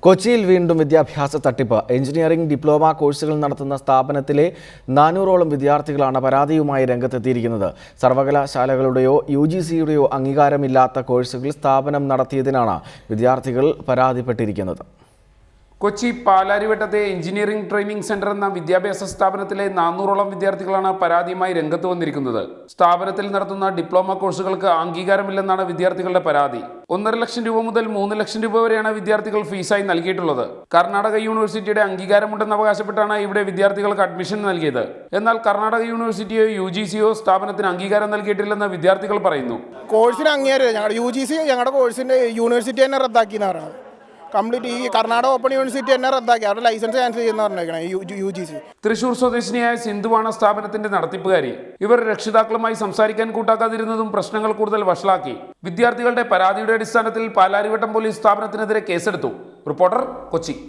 കൊച്ചിയിൽ വീണ്ടും വിദ്യാഭ്യാസ തട്ടിപ്പ്. എഞ്ചിനീയറിംഗ് ഡിപ്ലോമ കോഴ്സുകൾ നടത്തുന്ന സ്ഥാപനത്തിലെ 400ഓളം വിദ്യാർത്ഥികളാണ് പരാതിയുമായി രംഗത്തെത്തിയിരിക്കുന്നത്. സർവകലാശാലകളുടെയോ UGCയുടെയോ അംഗീകാരമില്ലാത്ത കോഴ്സുകൾ സ്ഥാപനം നടത്തിയതിനാണ് വിദ്യാർത്ഥികൾ പരാതിപ്പെട്ടിരിക്കുന്നത്. കൊച്ചി പാലാരിവട്ടത്തെ എഞ്ചിനീയറിംഗ് ട്രെയിനിംഗ് സെന്റർ എന്ന വിദ്യാഭ്യാസ സ്ഥാപനത്തിലെ 400ഓളം വിദ്യാർത്ഥികളാണ് പരാതിയുമായി രംഗത്ത് വന്നിരിക്കുന്നത്. സ്ഥാപനത്തിൽ നടത്തുന്ന ഡിപ്ലോമ കോഴ്സുകൾക്ക് അംഗീകാരമില്ലെന്നാണ് വിദ്യാർത്ഥികളുടെ പരാതി. 1.5 ലക്ഷം രൂപ മുതൽ 3 ലക്ഷം രൂപ വരെയാണ് വിദ്യാർത്ഥികൾ ഫീസായി നൽകിയിട്ടുള്ളത്. കർണാടക യൂണിവേഴ്സിറ്റിയുടെ അംഗീകാരമുണ്ടെന്ന് അവകാശപ്പെട്ടാണ് ഇവിടെ വിദ്യാർത്ഥികൾക്ക് അഡ്മിഷൻ നൽകിയത്. എന്നാൽ കർണാടക യൂണിവേഴ്സിറ്റിയോ UGCയോ സ്ഥാപനത്തിന് അംഗീകാരം നൽകിയിട്ടില്ലെന്ന് വിദ്യാർത്ഥികൾ പറയുന്നു. കോഴ്സിന് അംഗീകാരം ഞങ്ങളുടെ UGC ഞങ്ങളുടെ കോഴ്സിന്റെ യൂണിവേഴ്സിറ്റി തന്നെ റദ്ദാക്കിയെന്ന് പറയുന്നത്. കംപ്ലീറ്റ് ഈ കർണാടക ഓപ്പൺ യൂണിവേഴ്സിറ്റി തന്നെ റദ്ദാക്കി. അവരുടെ ലൈസൻസ് ക്യാൻസൽ ചെയ്യുന്ന പറഞ്ഞേക്കണേ UGC. തൃശൂർ സ്വദേശിനിയായ സിന്ധുവാണ് സ്ഥാപനത്തിന്റെ നടത്തിപ്പുകാരി. ഇവർ രക്ഷിതാക്കളുമായി സംസാരിക്കാൻ കൂട്ടാക്കാതിരുന്നതും പ്രശ്നങ്ങൾ കൂടുതൽ വഷളാക്കി. വിദ്യാർത്ഥികളുടെ പരാതിയുടെ അടിസ്ഥാനത്തിൽ പാലാരിവട്ടം പോലീസ് സ്ഥാപനത്തിനെതിരെ കേസെടുത്തു. റിപ്പോർട്ടർ, കൊച്ചി.